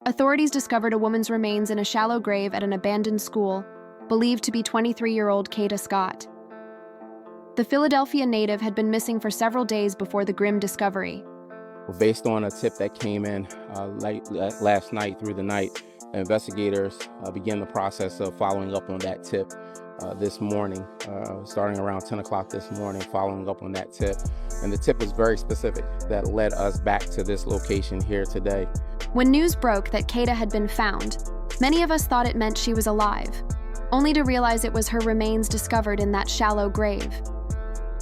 authorities discovered a woman's remains in a shallow grave at an abandoned school, believed to be 23-year-old Kada Scott. The Philadelphia native had been missing for several days before the grim discovery. Based on a tip that came in last night through the night, investigators began the process of following up on that tip this morning, starting around 10 o'clock this morning, following up on that tip. And the tip was very specific that led us back to this location here today. When news broke that Kada had been found, many of us thought it meant she was alive, only to realize it was her remains discovered in that shallow grave.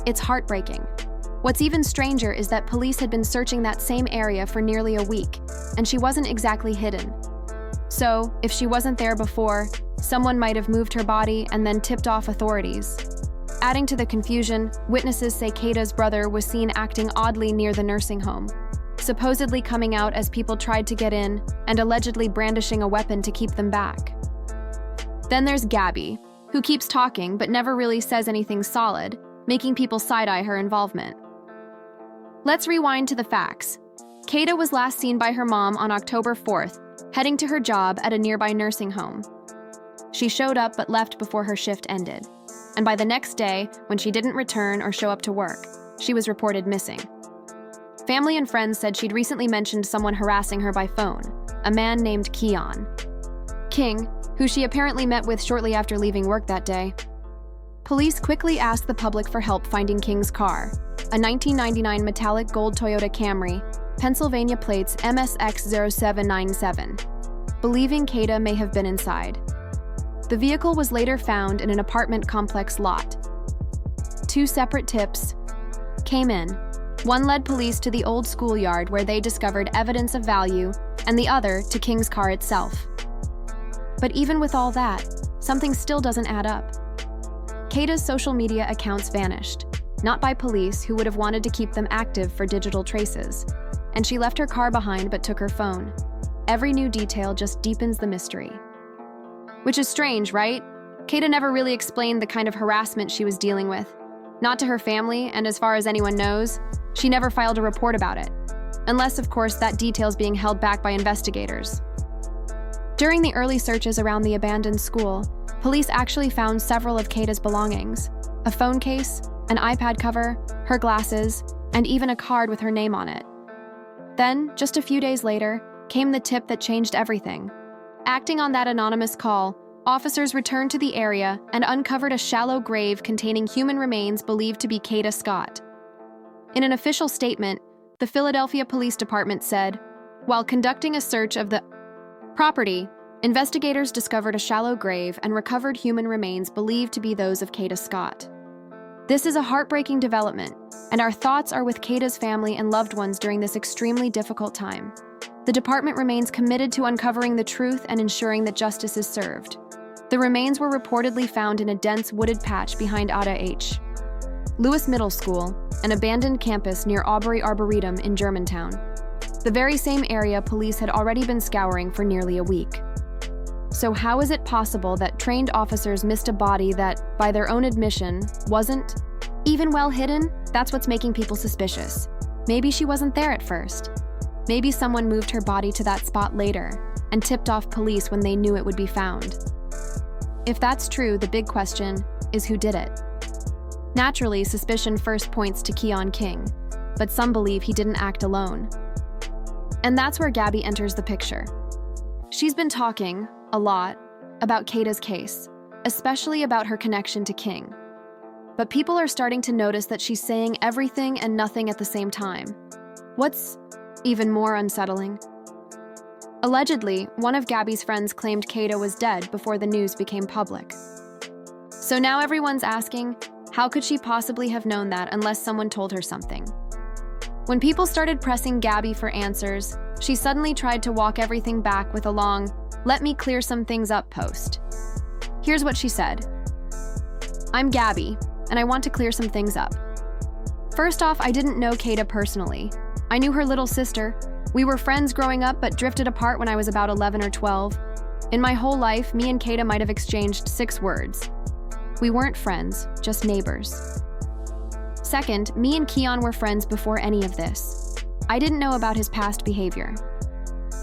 It's heartbreaking. What's even stranger is that police had been searching that same area for nearly a week, and she wasn't exactly hidden. So, if she wasn't there before, someone might have moved her body and then tipped off authorities. Adding to the confusion, witnesses say Kada's brother was seen acting oddly near the nursing home, supposedly coming out as people tried to get in and allegedly brandishing a weapon to keep them back. Then there's Gabby, who keeps talking but never really says anything solid, making people side-eye her involvement. Let's rewind to the facts. Kada was last seen by her mom on October 4th, heading to her job at a nearby nursing home. She showed up but left before her shift ended. And by the next day, when she didn't return or show up to work, she was reported missing. Family and friends said she'd recently mentioned someone harassing her by phone, a man named Keon. King, who she apparently met with shortly after leaving work that day. Police quickly asked the public for help finding King's car, a 1999 metallic gold Toyota Camry, Pennsylvania plates MSX0797, believing Kada may have been inside. The vehicle was later found in an apartment complex lot. 2 separate tips came in. One led police to the old schoolyard where they discovered evidence of value, and the other to King's car itself. But even with all that, something still doesn't add up. Kada's social media accounts vanished, not by police who would have wanted to keep them active for digital traces, and she left her car behind but took her phone. Every new detail just deepens the mystery. Which is strange, right? Kada never really explained the kind of harassment she was dealing with. Not to her family, and as far as anyone knows, she never filed a report about it. Unless, of course, that detail's being held back by investigators. During the early searches around the abandoned school, police actually found several of Kada's belongings: a phone case, an iPad cover, her glasses, and even a card with her name on it. Then, just a few days later, came the tip that changed everything. Acting on that anonymous call, officers returned to the area and uncovered a shallow grave containing human remains believed to be Kada Scott. In an official statement, the Philadelphia Police Department said, while conducting a search of the property, investigators discovered a shallow grave and recovered human remains believed to be those of Kada Scott. This is a heartbreaking development, and our thoughts are with Kada's family and loved ones during this extremely difficult time. The department remains committed to uncovering the truth and ensuring that justice is served. The remains were reportedly found in a dense wooded patch behind Ada H. Lewis Middle School, an abandoned campus near Aubrey Arboretum in Germantown, the very same area police had already been scouring for nearly a week. So how is it possible that trained officers missed a body that, by their own admission, wasn't even well hidden? That's what's making people suspicious. Maybe she wasn't there at first. Maybe someone moved her body to that spot later and tipped off police when they knew it would be found. If that's true, the big question is who did it? Naturally, suspicion first points to Keon King, but some believe he didn't act alone. And that's where Gabby enters the picture. She's been talking, a lot, about Kada's case, especially about her connection to King. But people are starting to notice that she's saying everything and nothing at the same time. What's even more unsettling? Allegedly, one of Gabby's friends claimed Kada was dead before the news became public. So now everyone's asking, how could she possibly have known that unless someone told her something? When people started pressing Gabby for answers, she suddenly tried to walk everything back with a long, "Let me clear some things up" post. Here's what she said. "I'm Gabby, and I want to clear some things up. First off, I didn't know Kada personally. I knew her little sister. We were friends growing up but drifted apart when I was about 11 or 12. In my whole life, me and Kada might have exchanged 6 words. We weren't friends, just neighbors. Second, me and Keon were friends before any of this. I didn't know about his past behavior.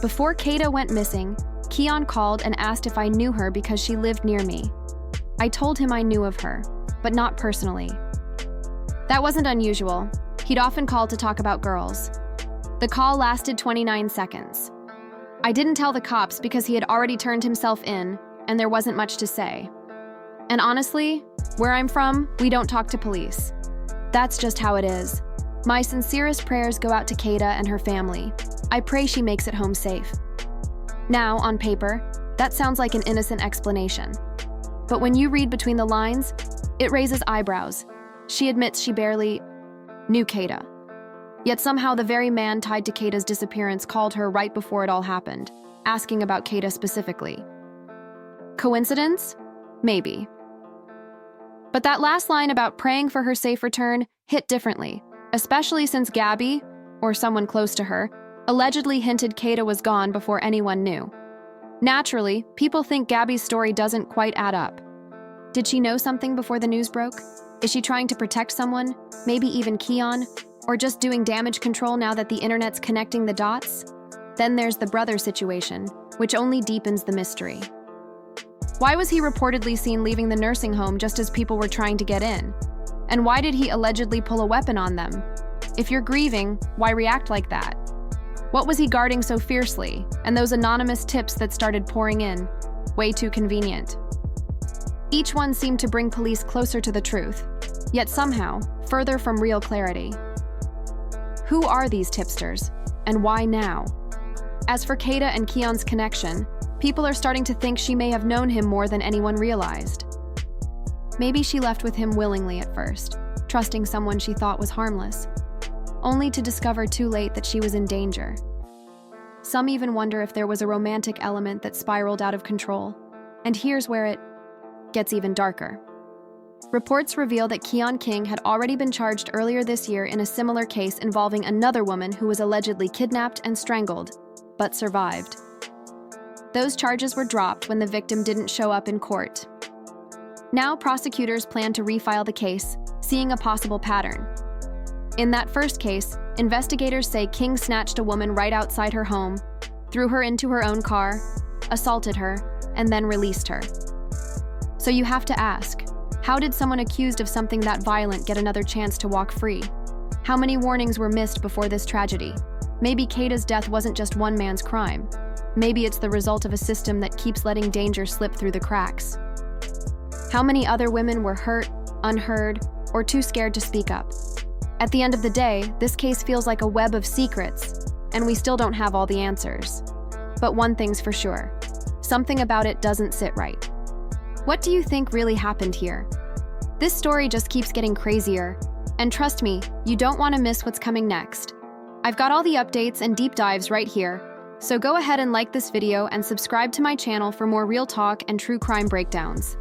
Before Kada went missing, Keon called and asked if I knew her because she lived near me. I told him I knew of her, but not personally. That wasn't unusual. He'd often call to talk about girls. The call lasted 29 seconds. I didn't tell the cops because he had already turned himself in, and there wasn't much to say. And honestly, where I'm from, we don't talk to police. That's just how it is. My sincerest prayers go out to Kada and her family. I pray she makes it home safe. Now, on paper, that sounds like an innocent explanation. But when you read between the lines, it raises eyebrows. She admits she barely knew Kada. Yet somehow the very man tied to Kada's disappearance called her right before it all happened, asking about Kada specifically. Coincidence? Maybe. But that last line about praying for her safe return hit differently, especially since Gabby, or someone close to her, allegedly hinted Kada was gone before anyone knew. Naturally, people think Gabby's story doesn't quite add up. Did she know something before the news broke? Is she trying to protect someone, maybe even Keon, or just doing damage control now that the internet's connecting the dots? Then there's the brother situation, which only deepens the mystery. Why was he reportedly seen leaving the nursing home just as people were trying to get in? And why did he allegedly pull a weapon on them? If you're grieving, why react like that? What was he guarding so fiercely? And those anonymous tips that started pouring in? Way too convenient. Each one seemed to bring police closer to the truth, yet somehow further from real clarity. Who are these tipsters, and why now? As for Kada and Keon's connection, people are starting to think she may have known him more than anyone realized. Maybe she left with him willingly at first, trusting someone she thought was harmless, only to discover too late that she was in danger. Some even wonder if there was a romantic element that spiraled out of control. And here's where it gets even darker. Reports reveal that Keon King had already been charged earlier this year in a similar case involving another woman who was allegedly kidnapped and strangled, but survived. Those charges were dropped when the victim didn't show up in court. Now prosecutors plan to refile the case, seeing a possible pattern. In that first case, investigators say King snatched a woman right outside her home, threw her into her own car, assaulted her, and then released her. So you have to ask, how did someone accused of something that violent get another chance to walk free? How many warnings were missed before this tragedy? Maybe Kada's death wasn't just one man's crime. Maybe it's the result of a system that keeps letting danger slip through the cracks. How many other women were hurt, unheard, or too scared to speak up? At the end of the day, this case feels like a web of secrets, and we still don't have all the answers. But one thing's for sure, something about it doesn't sit right. What do you think really happened here? This story just keeps getting crazier, and trust me, you don't want to miss what's coming next. I've got all the updates and deep dives right here, so go ahead and like this video and subscribe to my channel for more real talk and true crime breakdowns.